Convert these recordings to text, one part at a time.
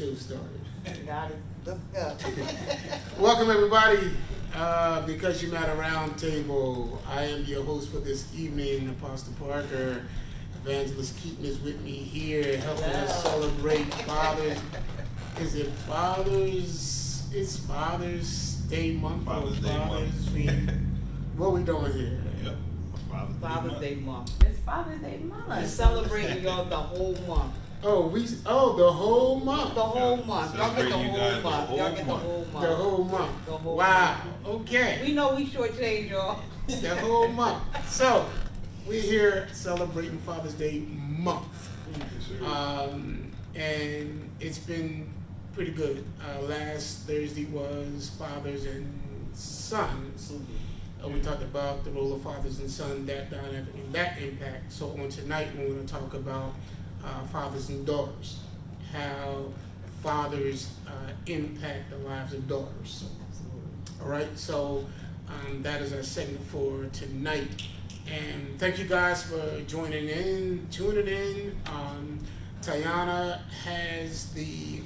show started. Got it. Let's go. Welcome everybody. Because you met a round table, I am your host for this evening, Apostle Parker. Evangelist Keaton is with me here, helping us celebrate Fathers. Is it Fathers? It's Father's Day month. Father's Day month. What we doing here? Yep. Father's Day month. It's Father's Day month. We're celebrating y'all the whole month. The whole month. The whole month. Y'all get the Celebrating you guys whole month. the Y'all whole get the month. whole month. The whole month. The whole Wow. month. Okay. We know we shortchange y'all. The whole month. So we're here celebrating Father's Day month. And it's been pretty good. Last Thursday was fathers and sons. We talked about the role of fathers and sons, that dynamic and that impact. So on tonight we're going to talk about fathers and daughters, how fathers impact the lives of daughters. All right, so that is our segment for tonight. And thank you guys for joining in, tuning in. Tayana has the,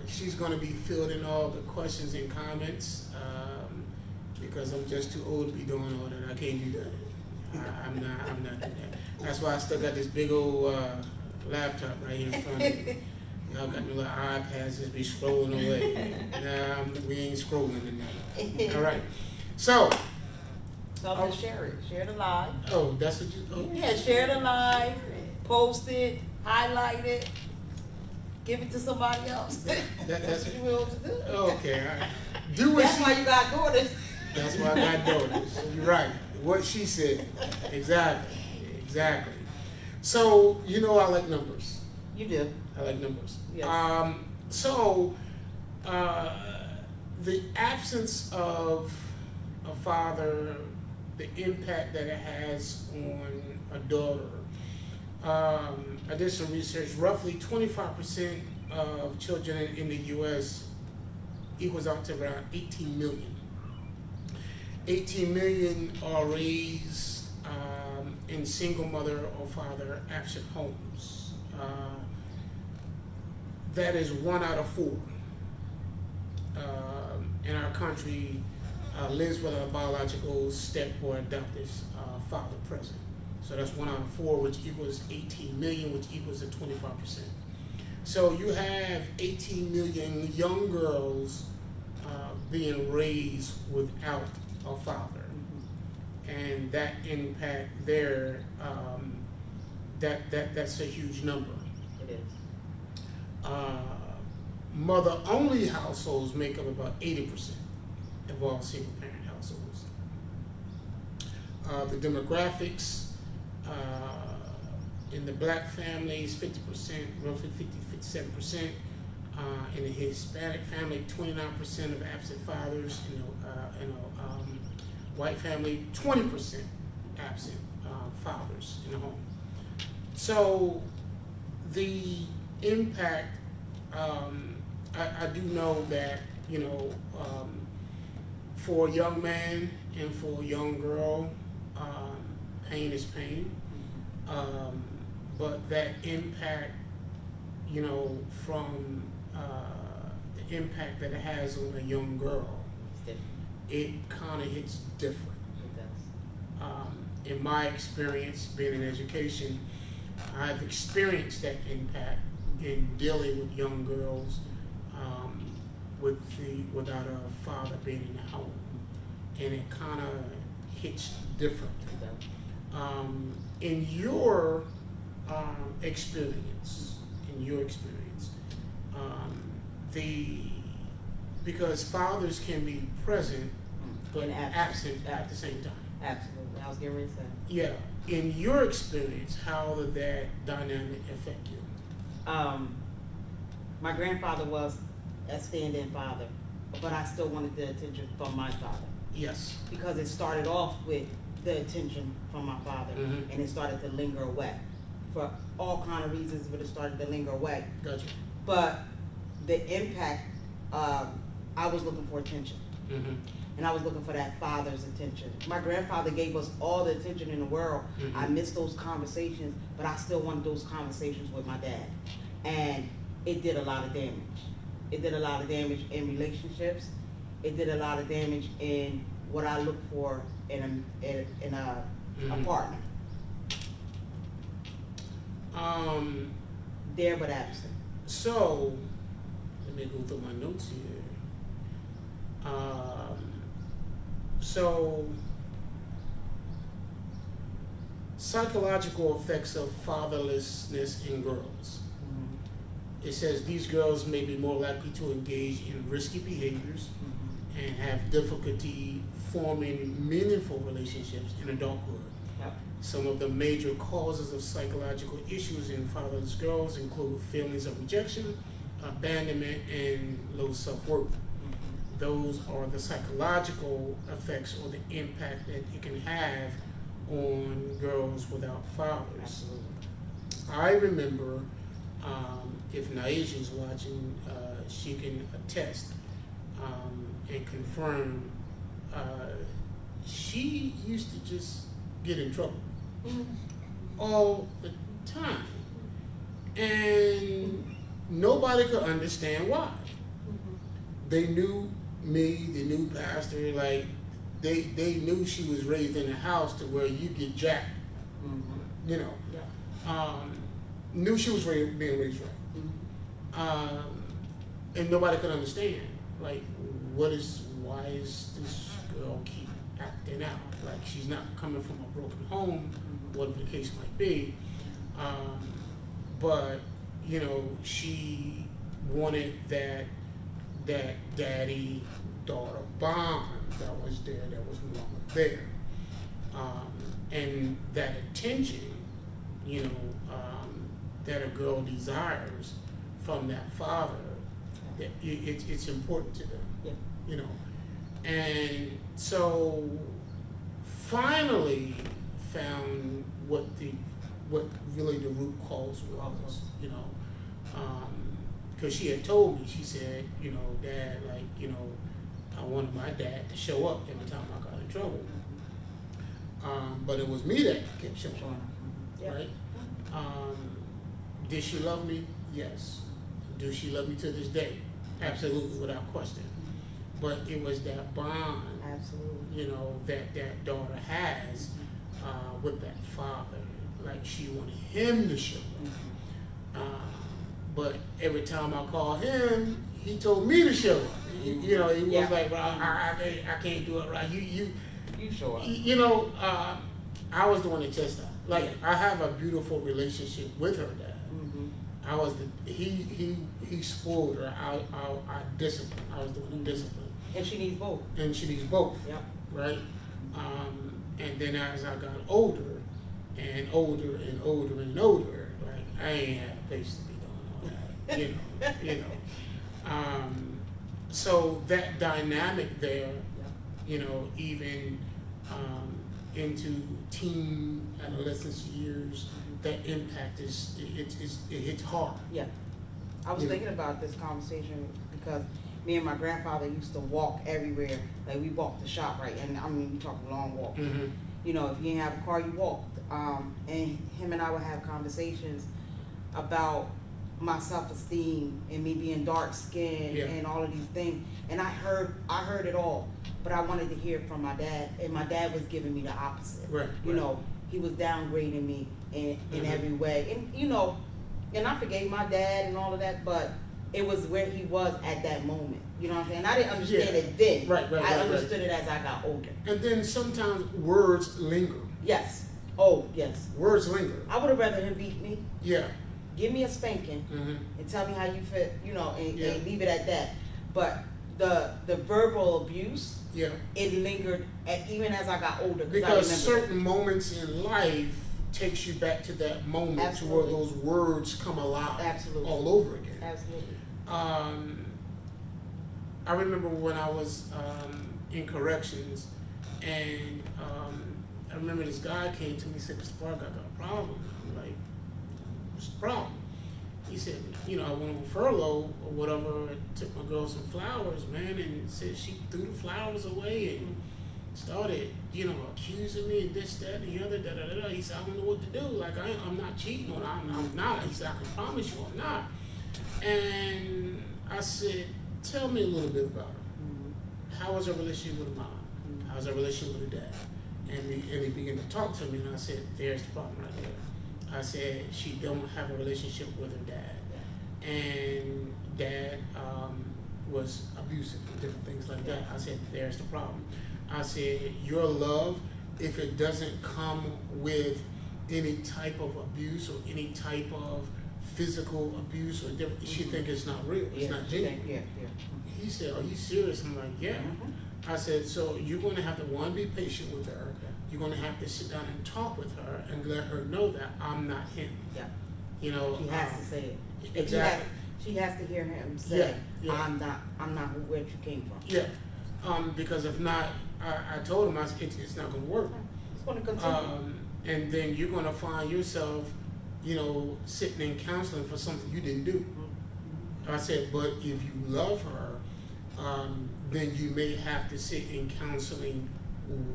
she's going to be fielding all the questions and comments because I'm just too old to be doing all that. I can't do that. I'm not doing that. That's why I still got this big old laptop right here in front of me. Y'all got me little iPads just be scrolling away. Nah, we ain't scrolling tonight. All right. So. So share it. Share the live. Oh, that's what you. Oh. Yeah, share the live. Post it. Highlight it. Give it to somebody else. That's what you will to do. Okay. All right. Do what That's why you got daughters. That's why I got daughters. You're right. What she said. Exactly. So, you know I like numbers. You do. I like numbers. Yes. So, the absence of a father, the impact that it has on a daughter. I did some research. Roughly 25% of children in the U.S. equals out to around 18 million. 18 million are raised in single mother or father absent homes. That is 1 out of 4 in our country lives with a biological step or adoptive father present. So that's 1 out of 4, which equals 18 million, which equals to 25%. So you have 18 million young girls being raised without a father, and that impact there, that's a huge number. It is. Mother-only households make up about 80% of all single-parent households. The demographics in the black families, 50%, roughly 57%. In the Hispanic family, 29% of absent fathers. White family, 20% absent fathers in the home. So the impact, I do know that, for a young man and for a young girl, pain is pain. But that impact, from the impact that it has on a young girl, it kind of hits different. It does. In my experience, being in education, I've experienced that impact in dealing with young girls without a father being in the home, and it kind of hits different. In your experience, because fathers can be present but absent at the same time. Absolutely. I was getting ready to say. Yeah. In your experience, how did that dynamic affect you? My grandfather was a stand-in father, but I still wanted the attention from my father. Yes. Because it started off with the attention from my father, Mm-hmm. and it started to linger away. For all kind of reasons, but it started to linger away. Gotcha. But the impact, I was looking for attention. Mm-hmm. And I was looking for that father's attention. My grandfather gave us all the attention in the world. Mm-hmm. I missed those conversations, but I still wanted those conversations with my dad. and it did a lot of damage. It did a lot of damage in relationships. It did a lot of damage in what I look for in a partner. There but absent. So, let me go through my notes here. So, psychological effects of fatherlessness in girls. It says these girls may be more likely to engage in risky behaviors and have difficulty forming meaningful relationships in adulthood. Yep. Some of the major causes of psychological issues in fatherless girls include feelings of rejection, abandonment, and low self-worth. Those are the psychological effects or the impact that it can have on girls without fathers. Absolutely. I remember, if Naisha's watching, she can attest and confirm, she used to just get in trouble all the time. And nobody could understand why. They knew me, they knew Pastor, like, they knew she was raised in a house to where you get jacked, you know. Yeah. Knew she was being raised right. And nobody could understand, like, why is this girl keep acting out? Like, she's not coming from a broken home, whatever the case might be. But, you know, she wanted that daddy-daughter bond that was there, that was no longer there. And that attention, you know, that a girl desires from that father, that it's important to them, Yeah. you know. And so finally found what really the root cause was, you know. Because she had told me, she said, you know, Dad, like, you know, I wanted my dad to show up every time I got in trouble. But it was me that kept showing up, right? Did she love me? Yes. Does she love me to this day? Absolutely, without question. But it was that bond, Absolutely. you know, that daughter has with that father. Like, she wanted him to show up. But every time I called him, he told me to show up. You know, he was like, "Well, I can't do it right. You show up." You know, I was the one that chastised. Like, I have a beautiful relationship with her dad. I was he spoiled her. I disciplined. I was the one who disciplined. And she needs both. And she needs both. Yep. Right. And then as I got older, and older and older and older, like, I ain't had a place to be doing all that. You know. So that dynamic there, you know, even into teen adolescence years, that impact it hits hard. Yeah. I was thinking about this conversation because me and my grandfather used to walk everywhere. Like, we walked the shop, right? And I mean, we talking long walk. You know, if you didn't have a car, you walked. And him and I would have conversations about my self-esteem and me being dark-skinned and all of these things. And I heard it all, but I wanted to hear it from my dad, and my dad was giving me the opposite. Right. You know, he was downgrading me in every way. And, you know, and I forgave my dad and all of that, but it was where he was at that moment. You know what I'm saying? I didn't understand it then. Right. I understood it as I got older. And then sometimes words linger. Yes. Oh, yes. Words linger. I would have rather him beat me. Yeah. Give me a spanking and tell me how you feel, you know, and leave it at that. But the verbal abuse, it lingered even as I got older. Because certain moments in life takes you back to that moment to where those words come alive all over again. Absolutely. I remember when I was in corrections, and I remember this guy came to me and said, "Mr. Park, I got a problem." I'm like, "What's the problem?" He said, "You know, I went on furlough or whatever, took my girl some flowers, man, and said she threw the flowers away, and started, accusing me of this, that, and the other, da da da da. He said, I don't know what to do. Like I'm not cheating on her. I'm not. He said, I can promise you I'm not. And I said, tell me a little bit about her. How was her relationship with her mom? How was her relationship with her dad? And he began to talk to me, and I said, there's the problem right there. I said, she don't have a relationship with her dad. And dad was abusive and different things like that. I said, there's the problem. I said, your love, if it doesn't come with any type of abuse or any type of physical abuse or different, she think it's not real, it's not genuine. He said, are you serious? I'm like, yeah. I said, so you're going to have to, one, be patient with her. You're going to have to sit down and talk with her and let her know that I'm not him. Yeah. She has to say it. Exactly. She has to hear him say, I'm not where you came from. Yeah. Because if not, I told him, it's not going to work. It's going to continue. And then you're going to find yourself, sitting in counseling for something you didn't do. I said, but if you love her, then you may have to sit in counseling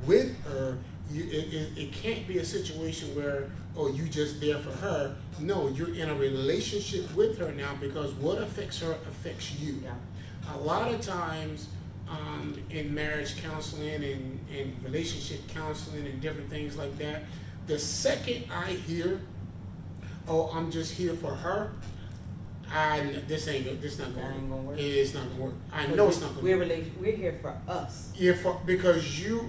with her. It can't be a situation where, you just there for her. No, you're in a relationship with her now, because what affects her affects you. Yeah. A lot of times in marriage counseling and relationship counseling and different things like that, the second I hear, I'm just here for her, this not gonna work. It's not gonna work. I know it's not gonna work. We're here for us. Yeah, because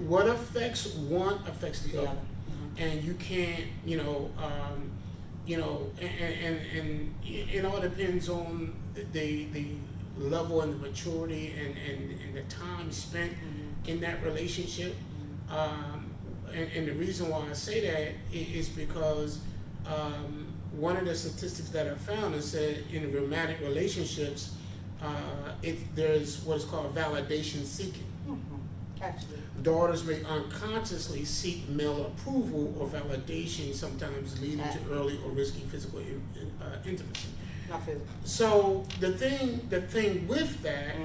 what affects one affects the other, and you can't, and it all depends on the level and the maturity and the time spent in that relationship. And the reason why I say that is because one of the statistics that I found is that in romantic relationships, there's what is called validation seeking. Absolutely. Daughters may unconsciously seek male approval or validation, sometimes leading to early or risky physical intimacy. Not physical. So the thing with that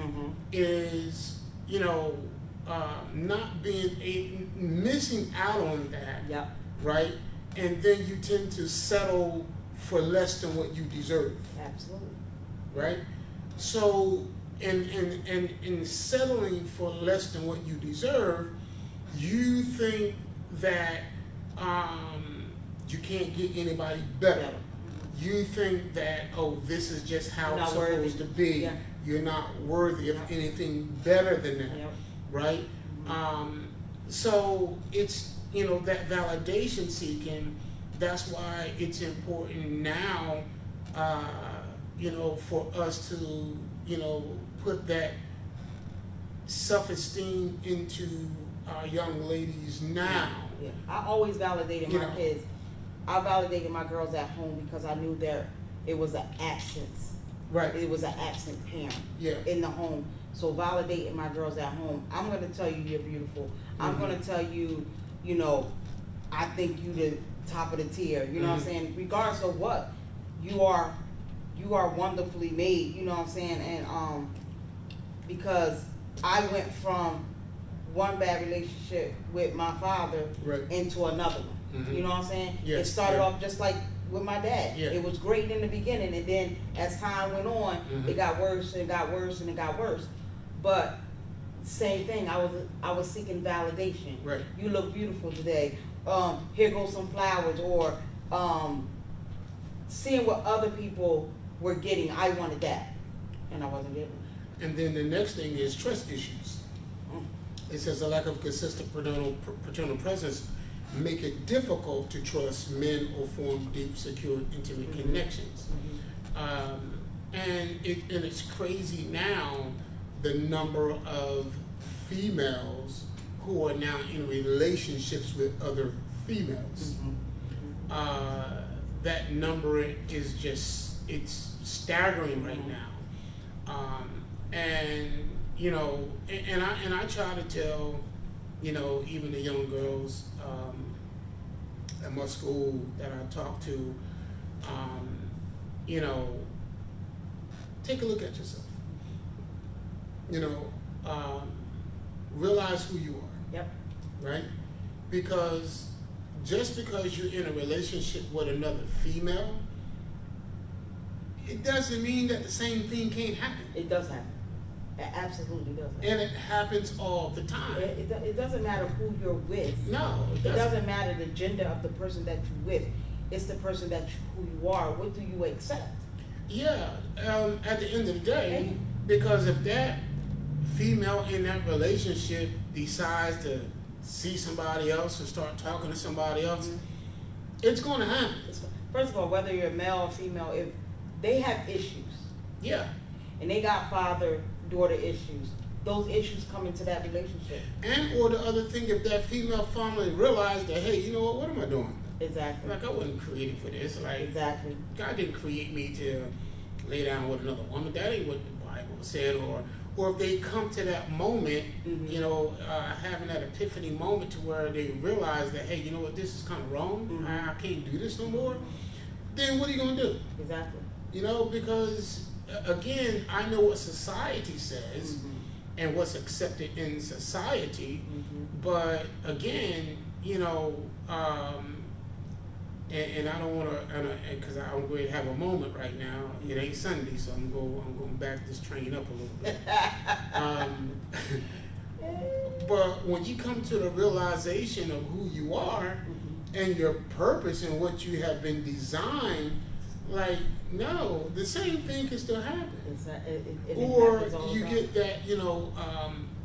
is, not being missing out on that, right? And then you tend to settle for less than what you deserve. Absolutely. Right? So in settling for less than what you deserve, you think that you can't get anybody better. You think that, this is just how it's supposed to be. Yeah. You're not worthy of anything better than that. Right? So it's, that validation seeking. That's why it's important now, for us to, put that self-esteem into our young ladies now. Yeah. I always validated my kids. I validated my girls at home because I knew that it was an absence. Right. It was an absent parent in the home. So validating my girls at home, I'm going to tell you you're beautiful. I'm going to tell you, I think you the top of the tier. You know what I'm saying? Regardless of what, you are wonderfully made. You know what I'm saying? And because I went from one bad relationship with my father into another one. You know what I'm saying? It started off just like with my dad. It was great in the beginning, and then as time went on, it got worse and it got worse and it got worse. But same thing, I was seeking validation. You look beautiful today. Here goes some flowers, or seeing what other people were getting. I wanted that, and I wasn't getting it. And then the next thing is trust issues. It says a lack of consistent paternal presence make it difficult to trust men or form deep, secure, intimate connections. And it's crazy now, the number of females who are now in relationships with other females. That number is just, it's staggering right now. And I try to tell, even the young girls at my school that I talk to, take a look at yourself. Realize who you are. right? Because just because you're in a relationship with another female, it doesn't mean that the same thing can't happen. It does happen. It absolutely does happen. And it happens all the time. It doesn't matter who you're with. No, It doesn't matter the gender of the person that you're with. It's the person who you are. What do you accept? Yeah, at the end of the day, Hey. because if that female in that relationship decides to see somebody else or start talking to somebody else, it's going to happen. First of all, whether you're male or female, if they have issues Yeah. and they got father-daughter issues, those issues come into that relationship. And or the other thing, if that female finally realized that, hey, you know what am I doing? Exactly. Like, I wasn't created for this. Like, Exactly. God didn't create me to lay down with another woman. That ain't what the Bible said. Or if they come to that moment, you know, having that epiphany moment to where they realize that, hey, you know what, this is kind of wrong. I can't do this no more. Then what are you going to do? Exactly. You know, because, again, I know what society says and what's accepted in society. But, again, you know, and I don't want to, because I'm going to have a moment right now. It ain't Sunday, so I'm going to back this train up a little bit. But when you come to the realization of who you are and your purpose and what you have been designed, like, no, the same thing can still happen. Or you get that, you know,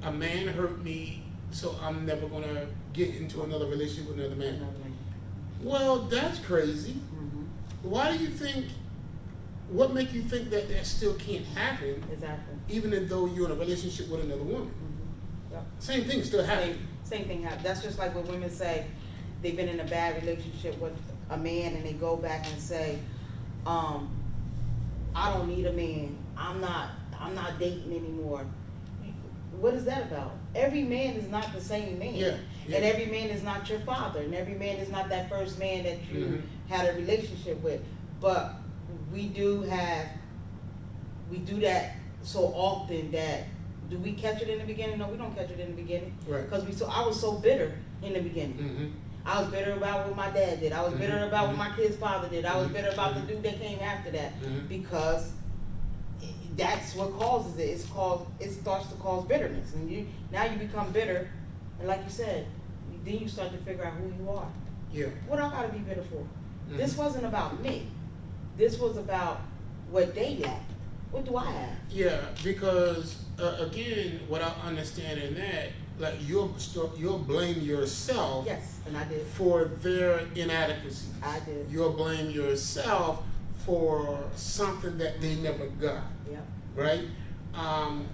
a man hurt me, so I'm never going to get into another relationship with another man. Well, that's crazy. Why do you think, what make you think that that still can't happen? Exactly. Even though you're in a relationship with another woman? Yep. Same thing still happens. Same thing happens. That's just like when women say they've been in a bad relationship with a man and they go back and say, I don't need a man. I'm not dating anymore. What is that about? Every man is not the same man. Yeah. And every man is not your father. And every man is not that first man that you had a relationship with. But we do that so often that, do we catch it in the beginning? No, we don't catch it in the beginning. Right. Because I was so bitter in the beginning. I was bitter about what my dad did. I was bitter about what my kid's father did. I was bitter about the dude that came after that. Because that's what causes it. It starts to cause bitterness, and now you become bitter, and like you said, then you start to figure out who you are. Yeah. What I gotta be bitter for? This wasn't about me. This was about what they lacked. What do I have? Yeah, because again, without understanding that, like you'll blame yourself. Yes, and I did. For their inadequacies. I did. You'll blame yourself for something that they never got. Yeah. Right?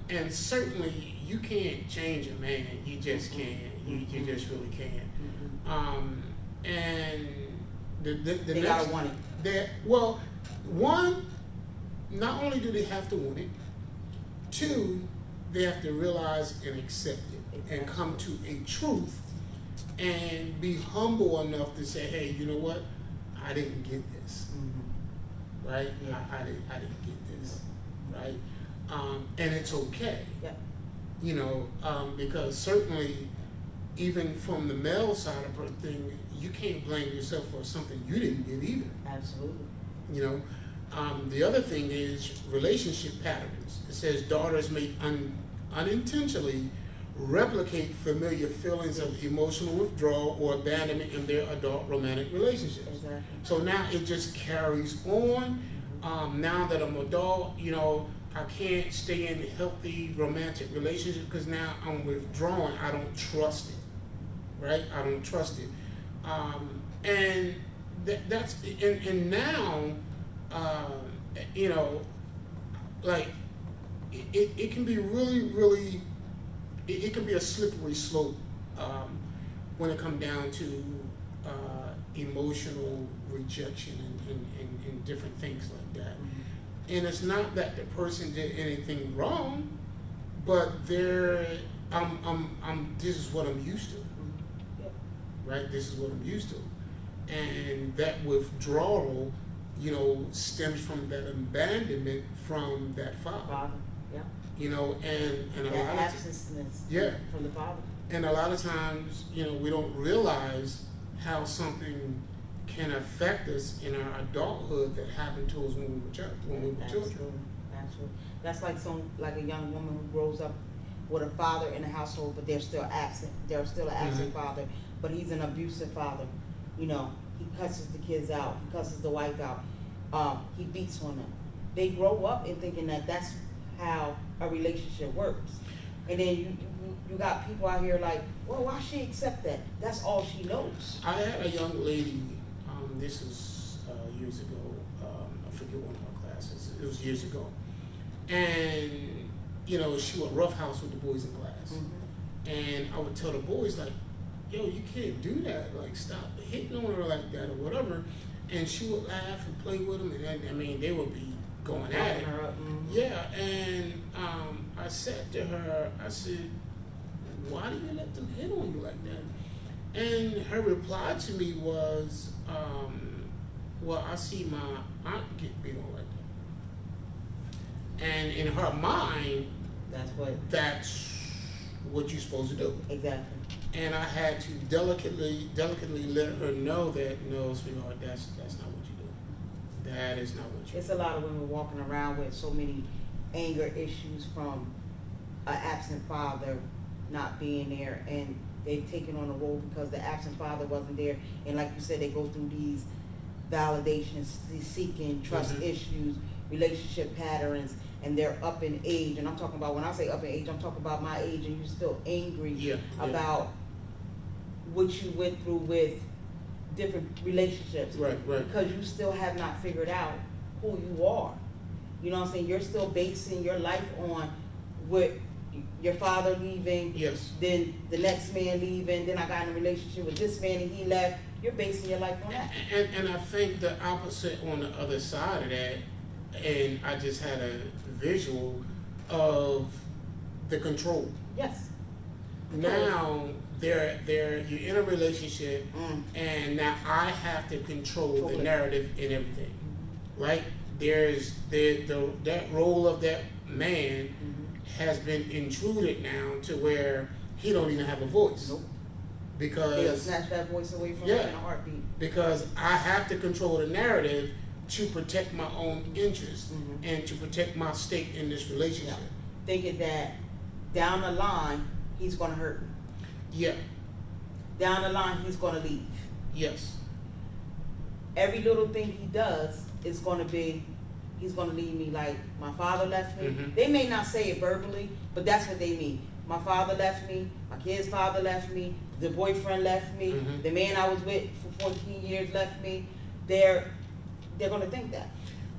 And certainly you can't change a man. You just can't. You just really can't. And the They next, gotta want it. Well, one, not only do they have to want it, two, they have to realize and accept it and come to a truth and be humble enough to say, hey, you know what? I didn't get this. Right? Yeah. I didn't get this. Right? And it's okay. Yeah. You know, because certainly even from the male side of the thing, you can't blame yourself for something you didn't get either. Absolutely. You know, the other thing is relationship patterns. It says daughters may unintentionally replicate familiar feelings of emotional withdrawal or abandonment in their adult romantic relationships. Exactly. So now it just carries on. Now that I'm adult, you know, I can't stay in a healthy romantic relationship because now I'm withdrawing. I don't trust it. Right? I don't trust it. And that's and now, you know, like it can be really it can be a slippery slope when it comes down to emotional rejection and different things like that. And it's not that the person did anything wrong, but this is what I'm used to. Right? This is what I'm used to. And that withdrawal, you know, stems from that abandonment from that father. Yeah. you know, and a That lot of absence yeah. from the father. And a lot of times, you know, we don't realize how something can affect us in our adulthood that happened to us when we were children. Absolutely. That's like a young woman who grows up with a father in the household, but they're still absent. They're still an absent father, but he's an abusive father. You know, he cusses the kids out. He cusses the wife out. He beats on them. They grow up in thinking that that's how a relationship works. And then you got people out here like, well, why she accept that? That's all she knows. I had a young lady, this was years ago, I forget one of my classes, it was years ago. And, you know, she would roughhouse with the boys in class. And I would tell the boys, like, yo, you can't do that, like, stop hitting on her like that or whatever. And she would laugh and play with them, and I mean, they would be going at it. Yeah, and I said to her, I said, why do you let them hit on you like that? And her reply to me was, well, I see my aunt get beat on like that. And in her mind, that's what you're supposed to do. Exactly. And I had to delicately let her know that, no, sweetheart, that's not what you do. That is not what you do. It's a lot of women walking around with so many anger issues from an absent father not being there, and they've taken on a role because the absent father wasn't there. And like you said, they go through these validations, seeking trust issues, relationship patterns, and they're up in age. And I'm talking about, when I say up in age, I'm talking about my age, and you're still angry about what you went through with different relationships. Right. Because you still have not figured out who you are. You know what I'm saying? You're still basing your life on what your father leaving, then the next man leaving, then I got in a relationship with this man and he left. You're basing your life on that. And I think the opposite on the other side of that, and I just had a visual of the control. Yes. Now you're in a relationship, and now I have to control the narrative and everything, right? There's that role of that man has been intruded now to where he don't even have a voice. Nope. Because they'll snatch that voice away from him in a heartbeat. Because I have to control the narrative to protect my own interests and to protect my stake in this relationship. Yeah. Thinking that down the line he's gonna hurt me. Yeah. Down the line he's gonna leave. Yes. Every little thing he does is gonna be, he's gonna leave me like my father left me. They may not say it verbally, but that's what they mean. My father left me, my kid's father left me, the boyfriend left me, the man I was with for 14 years left me. They're gonna think that.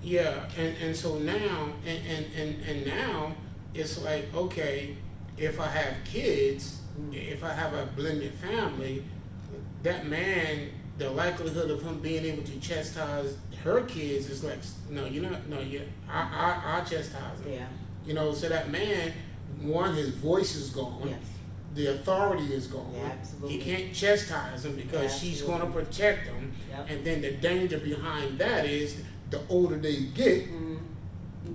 Yeah, and so now and now it's like, okay, if I have kids, if I have a blended family, that man, the likelihood of him being able to chastise her kids is like, no, you're not, no, I chastise him. Yeah. You know, so that man, one, his voice is gone. Yes. The authority is gone. Yeah, absolutely. He can't chastise him because she's going to protect him. Yep. And then the danger behind that is the older they get,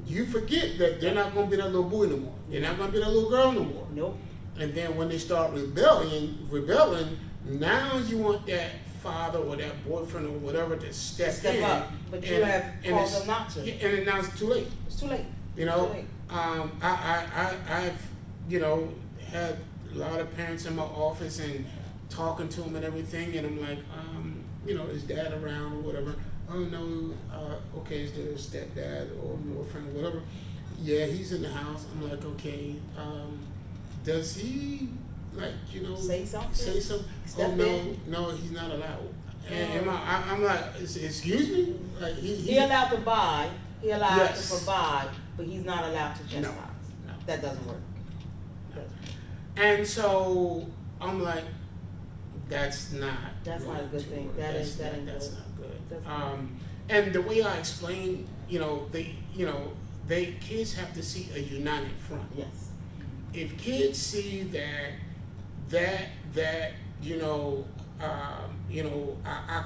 you forget that they're not going to be that little boy no more. They're not going to be that little girl no more. Nope. And then when they start rebelling, now you want that father or that boyfriend or whatever to step in. Up, but you have caused them not to. And now it's too late. It's too late. You know, I've had a lot of parents in my office and talking to them and everything, and I'm like, is dad around or whatever? Oh no, okay, is there a stepdad or boyfriend or whatever? Yeah, he's in the house. I'm like, okay, does he say something? Oh no, he's not allowed. And I'm like, excuse me? Like he allowed to buy, he allowed to Yes. provide, but he's not allowed to chastise. No. That doesn't work. And so I'm like, that's not a good thing. That's not good. That's not And the way I explain, kids have to see a united front. Yes. If kids see that I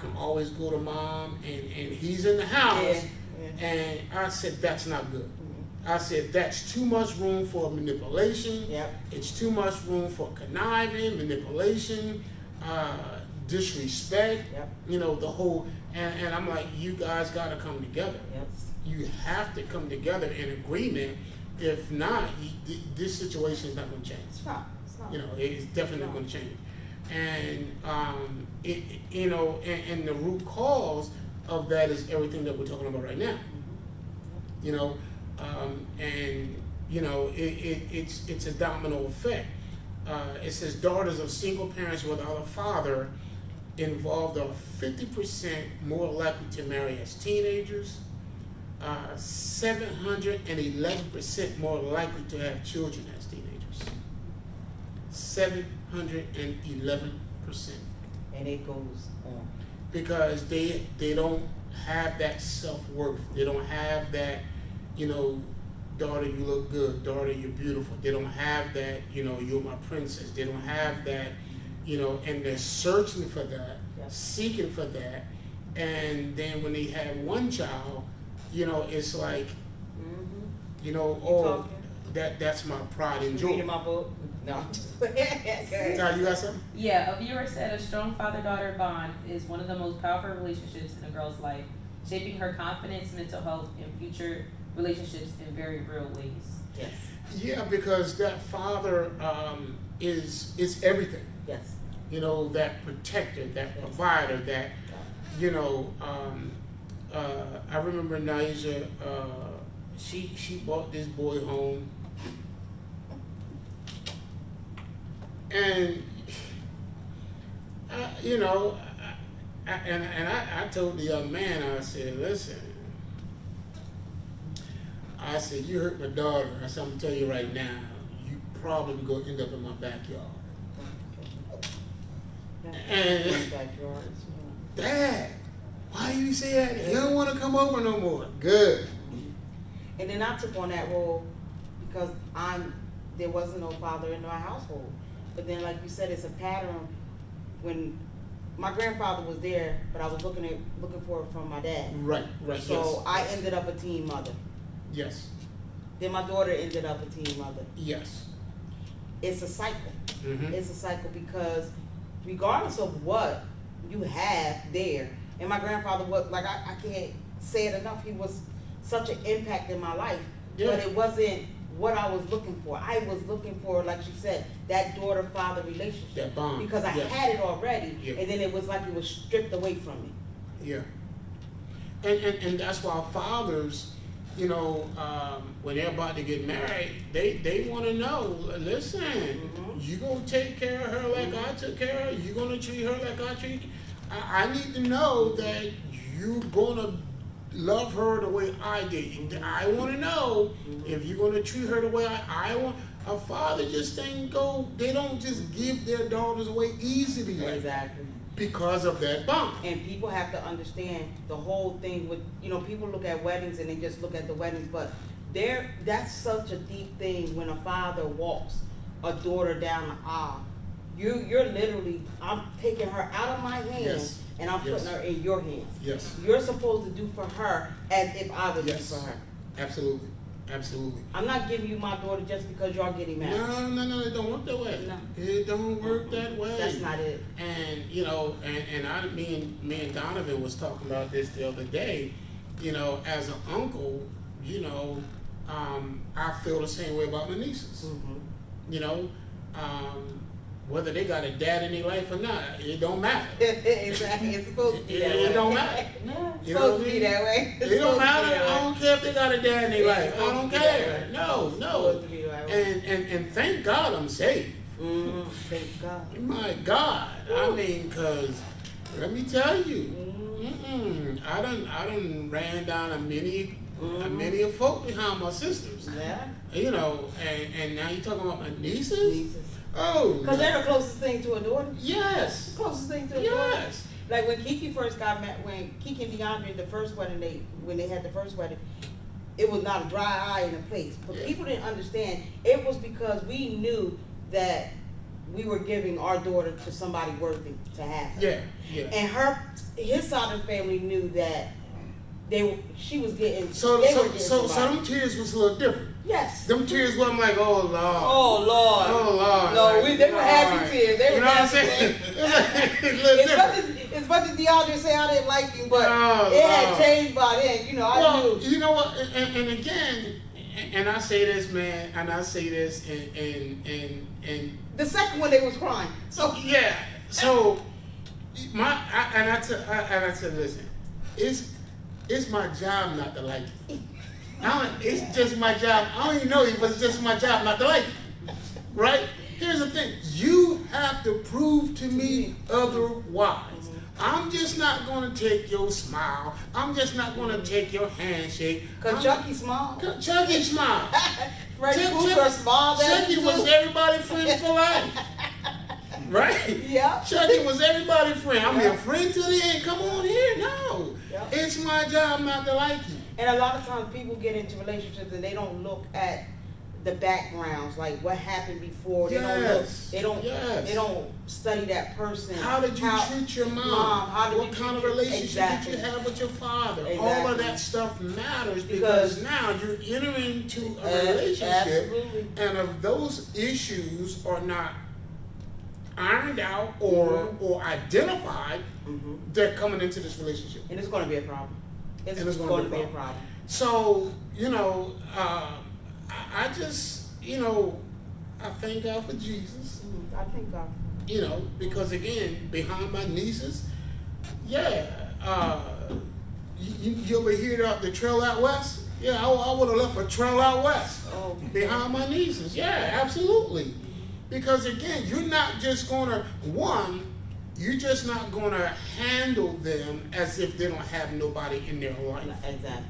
can always go to mom and he's in the house, and I said that's not good. I said, that's too much room for manipulation. Yep. It's too much room for conniving, manipulation, disrespect. Yep. You know, the whole, and I'm like, you guys got to come together. Yep. You have to come together in agreement. If not, this situation is not going to change. It's not. You know, it's definitely not going to change. And, you know, and the root cause of that is everything that we're talking about right now. You know, and, you know, it's a domino effect. It says daughters of single parents without a father involved are 50% more likely to marry as teenagers, 711% more likely to have children as teenagers. 711%. And it goes on. Because they don't have that self-worth. They don't have that, you know, daughter, you look good, daughter, you're beautiful. They don't have that, you know, you're my princess. They don't have that, you know, and they're searching for that, seeking for that. And then when they have one child, you know, it's like, you know, oh, that's my pride and joy. Reading my book? No. Ty, you got something? Yeah, a viewer said a strong father-daughter bond is one of the most powerful relationships in a girl's life, shaping her confidence, mental health, and future relationships in very real ways. Yes. Yeah, because that father is everything. Yes. You know, that protector, that provider, that, you know, I remember Naija, she brought this boy home, and you know, I told the young man, I said, listen, I said, you hurt my daughter. I said, I'm gonna tell you right now, you probably gonna end up in my backyard. And Dad, why you say that? You don't want to come over no more. Good. And then I took on that role because there wasn't no father in my household. But then, like you said, it's a pattern. When my grandfather was there, but I was looking for it from my dad. Right. So yes. I ended up a teen mother. Yes. Then my daughter ended up a teen mother. Yes. It's a cycle. Mm-hmm. It's a cycle because regardless of what you have there, and my grandfather was, like, I can't say it enough, he was such an impact in my life, but it wasn't what I was looking for. I was looking for, like she said, that daughter-father relationship. That bond. Because I had it already, Yeah. and then it was like it was stripped away from me. Yeah. And that's why fathers, you know, when they're about to get married, they want to know, listen, you gonna take care of her like I took care of her? You gonna treat her like I treat her? I need to know that you gonna love her the way I did. I want to know if you're going to treat her the way I want. A father just they don't just give their daughters away easily. Exactly. Because of that bond. And people have to understand the whole thing with, you know, people look at weddings and they just look at the weddings, but that's such a deep thing when a father walks a daughter down the aisle. You're literally, I'm taking her out of my hands and I'm putting her in your hands. Yes. You're supposed to do for her as if I would do for her. Absolutely. I'm not giving you my daughter just because y'all getting married. No, it don't work that way. No. It don't work that way. That's not it. And you know, me and Donovan was talking about this the other day. You know, as an uncle, you know, I feel the same way about my nieces. You know, whether they got a dad in their life or not, it don't matter. Exactly. It's supposed to be that way. It don't matter. It's supposed to be that way. It don't matter. I don't care if they got a dad in their life. I don't care. No. And thank God I'm saved. Thank God. My God. I mean, cause let me tell you, I done ran down a many of folk behind my sisters. Yeah. You know, and now you talking about my nieces? Oh. Because they're the closest thing to a daughter. Yes. The closest thing to a daughter. Like when Kiki first got married, when Kiki and DeAndre, the first wedding, when they had the first wedding, it was not a dry eye in the place. But people didn't understand. It was because we knew that we were giving our daughter to somebody worthy to have her. Yeah. And his side of the family knew that she was getting. So they were getting so somebody. them tears was a little different. Yes. Them tears were I'm like, oh Lord. Oh Lord. Oh Lord. No, like, they were happy Lord. tears. They You were know what I'm happy saying? tears. It's a little different. As much as DeAndre say I didn't like him, but Oh, it had Lord. changed by then. You know, I Well, knew. you know what? And again, and I say this, man, and I say this, and The second one they was crying. So yeah. So I said, listen, it's my job not to like you. It's just my job. I don't even know you, but it's just my job not to like you. Right? Here's the thing. You have to prove to me otherwise. I'm just not going to take your smile. I'm just not going to take your handshake. Cause Chucky smiled. Chucky smile. Freddy Krueger smiled at Chucky you was too. everybody's friend for life. Right? Yeah. Chucky was everybody's friend. I'm your friend to the end. Come on here. No. Yeah. It's my job not to like you. And a lot of times people get into relationships and they don't look at the backgrounds, like what happened before. They don't look. Yes. They don't. Yes. They don't study that person. How did you treat your mom? How did What you kind of treat- relationship Exactly. did you have with your father? All Exactly. of that stuff matters Because- because now you're entering into a relationship, Absolutely. and if those issues are not ironed out or identified, Mhm. they're coming into this relationship. And it's going to be a problem. It's, And it's going gonna to be be a a problem. So, you know, I just, you know, I thank God for Jesus, I think you know, because again, behind my nieces, yeah, you ever hear the trail out west? Yeah, I would have left a trail out west Oh. behind my nieces. Yeah, absolutely. Because again, you're not just gonna, you're just not gonna handle them as if they don't have nobody in their life. Exactly.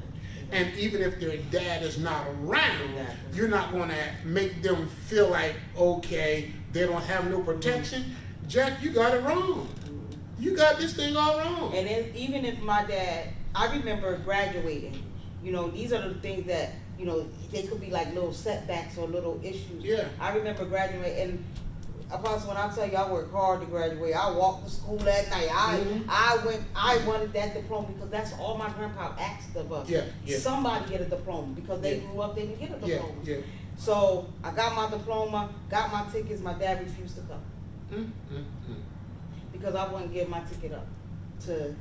And even if their dad is not around, Exactly. you're not going to make them feel like, okay, they don't have no protection. Jack, you got it wrong. You got this thing all wrong. And then even if my dad, I remember graduating. You know, these are the things that, you know, they could be like little setbacks or little issues. Yeah. I remember graduating, and Apostle, when I tell you I worked hard to graduate, I walked to school that night. I wanted that diploma because that's all my grandpa asked of us. Yeah, yeah. Somebody get a diploma because they Yeah. grew up, they didn't get a Yeah, diploma. yeah. So I got my diploma, got my tickets. My dad refused to come because I wouldn't give my ticket up to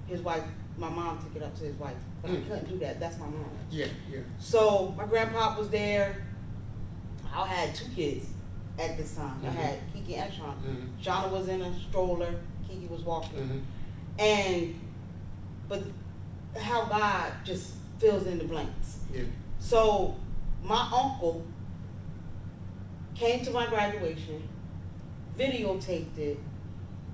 his wife. My mom took it up to his wife, but I couldn't do that. That's my mom. Yeah, yeah. So my grandpa was there. I had 2 kids at this time. I had Kiki and Shauna. Shauna was in a stroller. Kiki was walking. But how God just fills in the blanks. Yeah. So my uncle came to my graduation, videotaped it.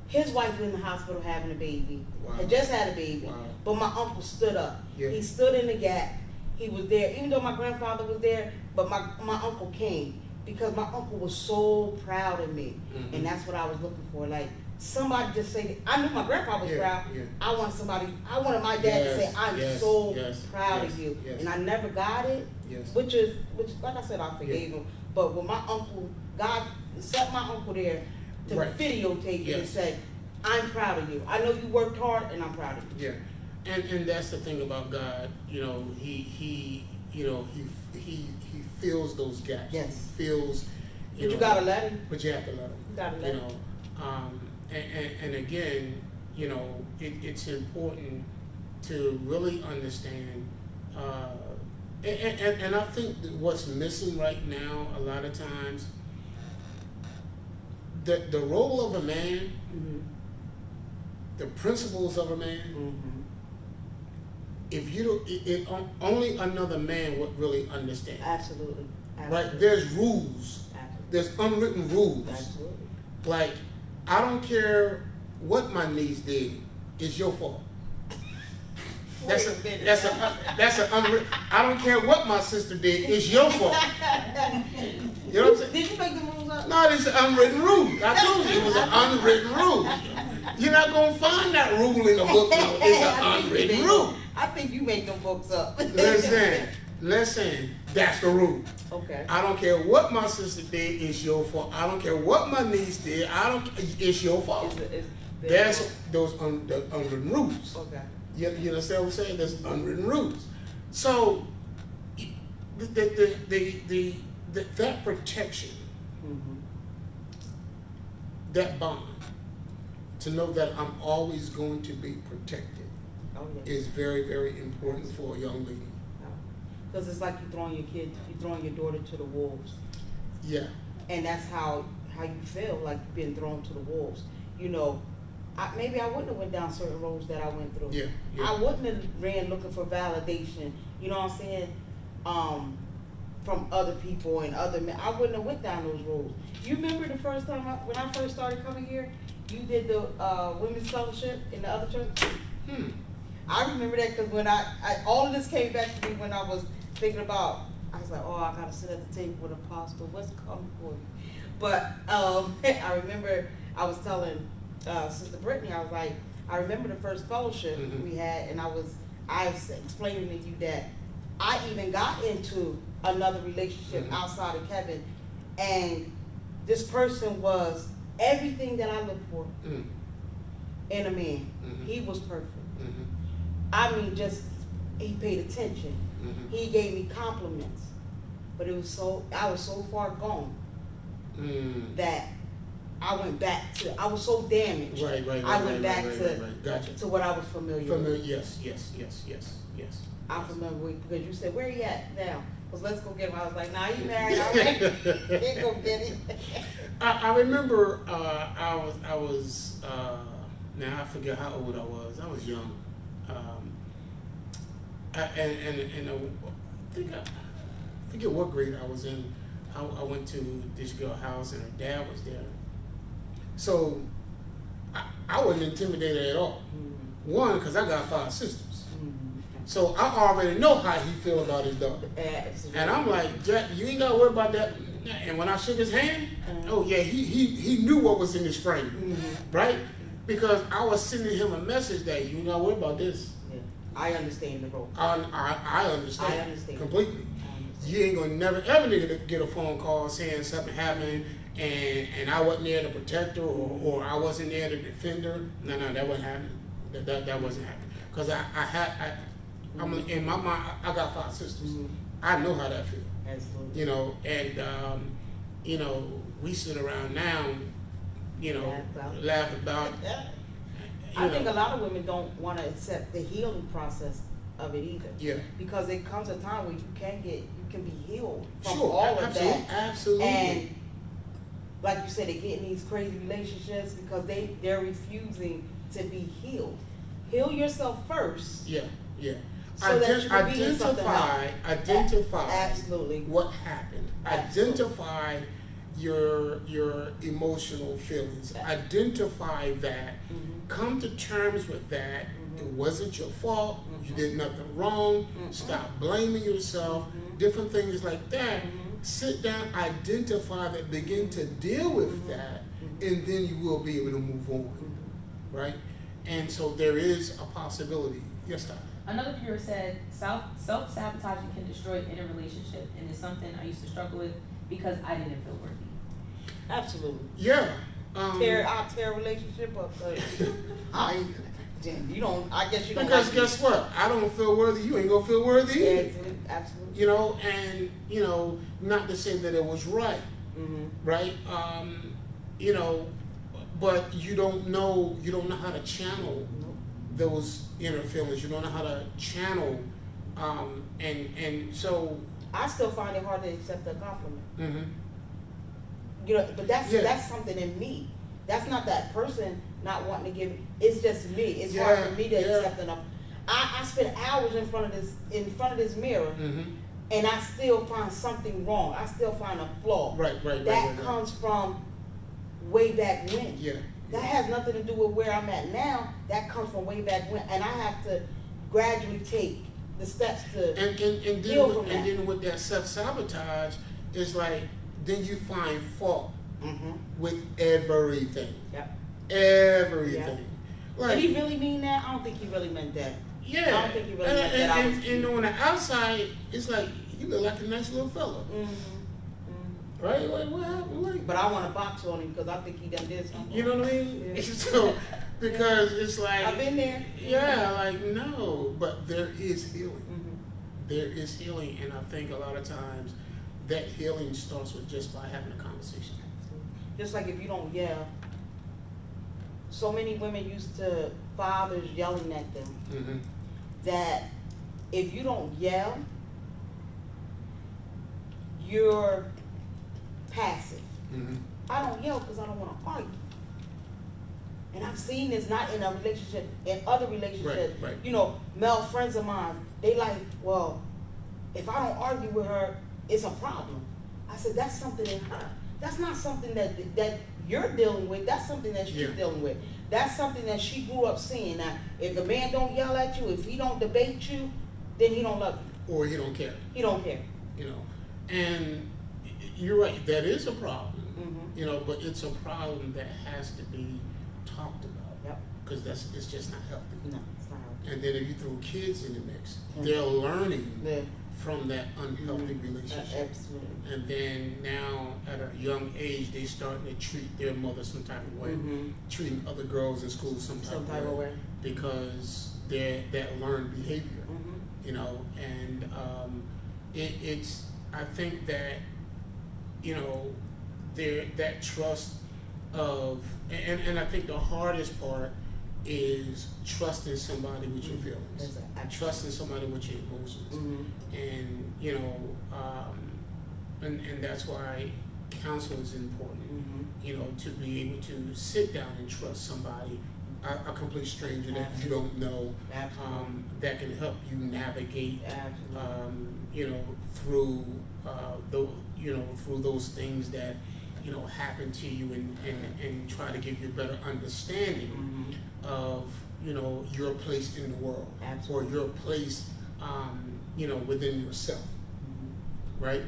His wife was in the hospital having a baby. Wow. Had just had a baby. Wow. But my uncle stood up. Yeah. He stood in the gap. He was there, even though my grandfather was there, but my uncle came because my uncle was so proud of me. And that's what I was looking for. Like somebody just say, I knew my grandpa was proud. Yeah. I wanted my dad to say, I'm so proud of you. Yes. And I never got it. Yes. Which like I said, I forgave him. But when my uncle, God set my uncle there to videotape it and say, I'm proud of you. I know you worked hard and I'm proud of you. Yeah. And that's the thing about God, you know, he fills those gaps. Yes. He fills, But you gotta let him. But you have to let him. You gotta let you know, and again, you know, it's important to really understand, and I think that what's missing right now a lot of times, the role of a man, the principles of a man, if you don't, only another man would really understand. Absolutely. Right? There's rules. Absolutely. There's unwritten rules. Absolutely. Like, I don't care what my niece did, it's your fault. That's an unwritten. I don't care what my sister did, it's your fault. You know what I'm saying? Did you make the rules up? No, it's an unwritten rule. I told you it was an unwritten rule. You're not gonna find that rule in the book. No, it's an unwritten rule. I think you make them books up. Listen, that's the rule. Okay. I don't care what my sister did, it's your fault. I don't care what my niece did, it's your fault. That's those unwritten rules. Okay. You understand what I'm saying? There's unwritten rules. So that protection, Mm-hmm. that bond, to know that I'm always going to be protected, Oh, yeah. is very, very important for a young lady. Because it's like you're throwing your daughter to the wolves. Yeah. And that's how you feel, like you've been thrown to the wolves. You know, maybe I wouldn't have went down certain roads that I went through. Yeah. I wouldn't have ran looking for validation, you know what I'm saying, from other people and other men. I wouldn't have went down those roads. You remember the first time when I first started coming here, you did the women's fellowship in the other church? I remember that because when I all of this came back to me when I was thinking about, I was like, oh, I gotta sit at the table with Apostle. What's coming for you? But I remember I was telling Sister Brittany, I was like, I remember the first fellowship we had, and I was explaining to you that I even got into another relationship outside of Kevin, and this person was everything that I looked for in a man. He was perfect. I mean, just he paid attention. He gave me compliments, but I was so far gone that I went back to. I was so damaged. Right. I went back Gotcha. to what I was familiar with. Yes. I remember because you said, "Where he at now?" Because let's go get him. I was like, "Nah, he married already. Can't go get him." I remember I was now I forget how old I was. I was young. I forget what grade I was in. I went to this girl's house and her dad was there. So I wasn't intimidated at all. One, because I got 5 sisters. So I already know how he feel about his daughter. And I'm like, Jack, you ain't got to worry about that. And when I shook his hand, oh yeah, he knew what was in his frame, right? Because I was sending him a message that you ain't got to worry about this. I understand the role. I understand. I understand Completely. You ain't gonna never ever get a phone call saying something happened and I wasn't there to protect her or I wasn't there to defend her. No, that wasn't happening. That wasn't happening. Because I'm in my mind. I got 5 sisters. I know how that feels. Absolutely. You know, and we sit around now, laugh about. I think a lot of women don't want to accept the healing process of it either. Yeah. Because it comes a time where you can be healed from Sure, all of that. Absolutely. And like you said, they get in these crazy relationships because they're refusing to be healed. Heal yourself first. Yeah. So that you can be in something else. Identify Absolutely. what happened. Absolutely. Identify your emotional feelings. Identify that. Come to terms with that. It wasn't your fault. You did nothing wrong. Stop blaming yourself. Different things like that. Sit down, identify that, begin to deal with that, and then you will be able to move on, right? And so there is a possibility. Yes, Todd. Another peer said, self-sabotaging can destroy any relationship, and it's something I used to struggle with because I didn't feel worthy. Absolutely. Yeah. I'll tear a relationship up. I guess you don't. Because guess what? I don't feel worthy. You ain't gonna feel worthy either. Yeah, absolutely. And not to say that it was right, right? But you don't know how to channel those inner feelings. You don't know how to channel, and so I still find it hard to accept a compliment. But that's something in me. That's not that person not wanting to give. It's just me. It's hard for me to accept enough. I spend hours in front of this mirror, and I still find something wrong. I still find a flaw. Right. That comes from way back when. Yeah. That has nothing to do with where I'm at now. That comes from way back when, and I have to gradually take the steps to heal from that. And then with that self-sabotage, it's like then you find fault with everything. Yep. Everything. Yep. Did he really mean that? I don't think he really meant that. Yeah. I don't think he really meant that. And on the outside, it's like you look like a nice little fella. right? Like, what happened? Like, But I want to box on him because I think he done did something. you know what I mean? Yeah. So, because it's like, I've been there. yeah, like, no, but there is healing. Mhm. There is healing, and I think a lot of times that healing starts with just by having a conversation. Just like if you don't yell. So many women used to fathers yelling at them Mm-hmm. that if you don't yell, you're passive. Mm-hmm. I don't yell because I don't want to argue. And I've seen this not in a relationship, in other relationships. Right. You know, male friends of mine, they like, well, if I don't argue with her, it's a problem. I said, that's something in her. That's not something that you're dealing with. That's something that she's Yeah. dealing with. That's something that she grew up seeing. Now, if a man don't yell at you, if he don't debate you, then he don't love you. Or you don't care, He don't care. you know. And you're right, that is a problem, Mm-hmm. you know, but it's a problem that has to be talked about. Yep. Because it's just not healthy. No, it's not. And then if you throw kids in the mix, Mhm. they're learning Yeah. from that unhealthy Mhm. relationship. Absolutely. And then now at a young age, they starting to treat their mother some type of way, Mhm. treating other girls in school some type of way, because they're that learned behavior, Mhm. you know. And it's I think that, you know, there that trust of and I think the hardest part is trusting somebody with your feelings, Exactly. trusting somebody with your emotions. Mhm. And you know, and that's why counsel is important. Mhm. You know, to be able to sit down and trust somebody, a complete stranger that you don't know, Absolutely. that can help you navigate, Absolutely. you know, through through those things that happen to you, and try to give you a better understanding Mhm. of your place in the world, Absolutely. or your place within yourself, Mhm. right?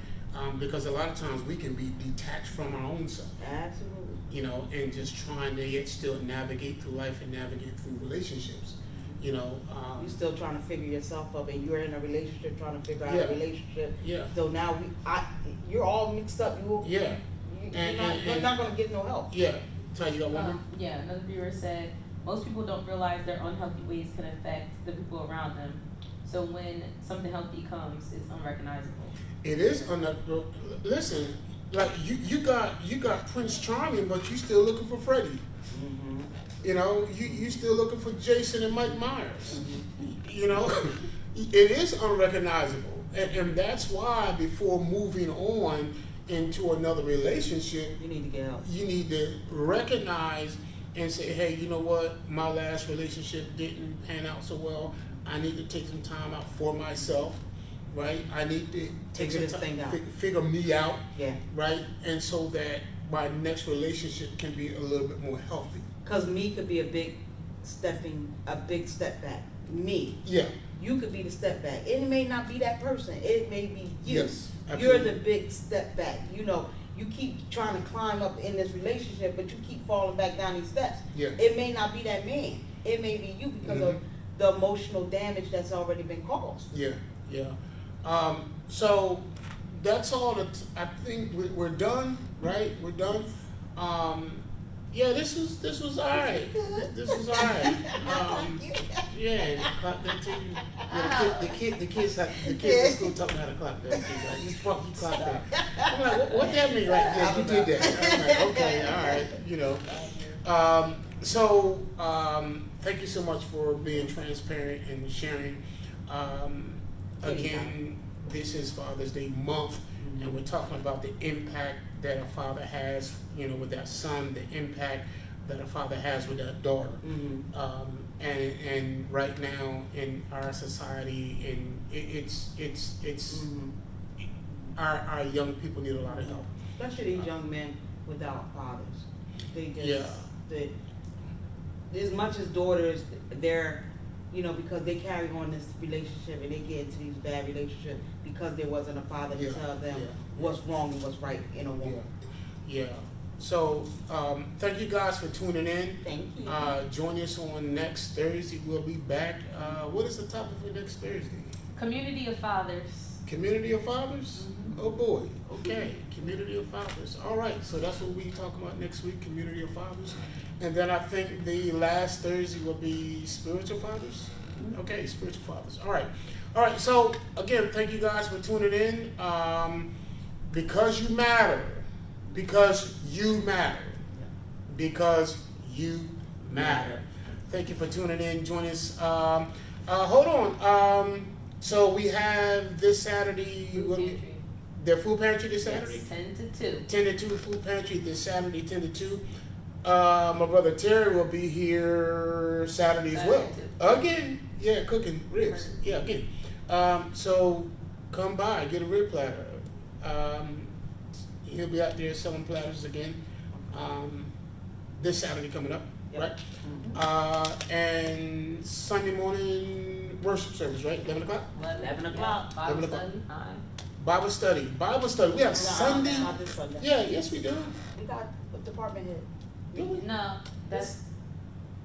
Because a lot of times we can be detached from our own self, Absolutely. and just trying to yet still navigate through life and navigate through relationships, You're still trying to figure yourself up, and you're in a relationship trying to figure out Yeah. a relationship. yeah, So now you're all mixed up. yeah, You're not gonna get no help. yeah. Ty, you got one more? Yeah, another viewer said, most people don't realize their unhealthy ways can affect the people around them. So when something healthy comes, it's unrecognizable. It is listen, like you got Prince Charming, but you still looking for Freddie. Mhm. You still looking for Jason and Mike Myers. Mhm. It is unrecognizable, and that's why before moving on into another relationship, You need to get help. you need to recognize and say, hey, you know what, my last relationship didn't pan out so well. I need to take some time out for myself, right? I need to take Figure some this thing time, out. figure me out, Yeah. right? And so that my next relationship can be a little bit more healthy. Cause me could be a big step back. Me. Yeah. You could be the step back. It may not be that person. It may be you. Yes, You're absolutely. the big step back. You keep trying to climb up in this relationship, but you keep falling back down these steps. Yeah. It may not be that man. It may be you because of the emotional damage that's already been caused. Yeah, yeah. So that's all I think we're done, right? We're done. Yeah, this was alright. This was alright. Yeah, clap that too. Yeah, the kids at school taught me how to clap that too. Like, you clap that. I'm like, what that mean? Right? Yeah, you did that. I'm like, okay, alright, thank you so much for being transparent and sharing. Again, this is Father's Day month, and we're talking about the impact that a father has, with that son, the impact that a father has with that daughter. Mm-hmm. And right now in our society, and it's Mm-hmm. our young people need a lot of help. Especially these young men without fathers. They just, Yeah. as much as daughters, they're, because they carry on this relationship and they get into these bad relationships because there wasn't a father to tell them what's wrong and what's right in a woman. Yeah. So, thank you guys for tuning in. Thank you. Join us on next Thursday. We'll be back. What is the topic for next Thursday? Community of fathers. Community of fathers? Mhm. Oh boy. Okay. Community of fathers. All right. So that's what we talk about next week. Community of fathers, and then I think the last Thursday will be spiritual fathers. Okay, spiritual fathers. All right. All right. So again, thank you guys for tuning in. Because you matter. Because you matter. Because you matter. Thank you for tuning in. Join us. Hold on. So we have this Saturday. Food pantry. The food pantry this Saturday? Yes, 10 to 2. 10 to 2 food pantry this Saturday, 10 to 2. My brother Terry will be here Saturday as well. Again, yeah, cooking ribs. Yeah, again. So come by, get a rib platter. He'll be out there selling platters again. This Saturday coming up, right? And Sunday morning worship service, right? 11 o'clock? 11 o'clock. Bible 11 o'clock. study. Time. Bible study. Bible study. We have Sunday. Not this Sunday. Yeah, yes we do. We got a department head. Do we? No, that's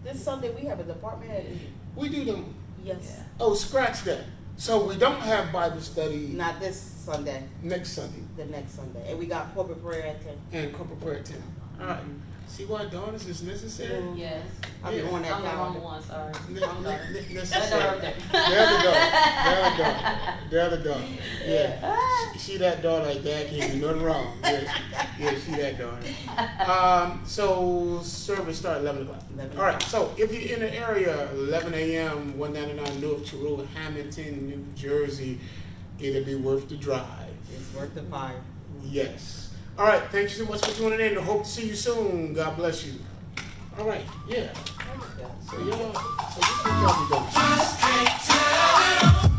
This Sunday we have a department head. We do them. Yes. yeah. Oh, scratch that. So we don't have Bible study Not this Sunday, next Sunday the next Sunday. And we got corporate prayer at 10. and corporate prayer at 10. All right. See why daughters is necessary? Yes. I'll be Yeah. on that I'm the wrong calendar. one. Sorry. That's Necessary. right there. The other daughter. Yeah. She that daughter like that can't do nothing wrong. Yeah, she that daughter. So service start 11 o'clock. 11 All right. o'clock. So if you're in the area, 11 a.m., 199 North True Road, Hamilton, New Jersey, it'll be worth the drive. It's worth the fire. Yes. All right. Thank you so much for tuning in. I hope to see you soon. God bless you. All right. Yeah. Oh my God. So y'all. So this is what y'all be doing.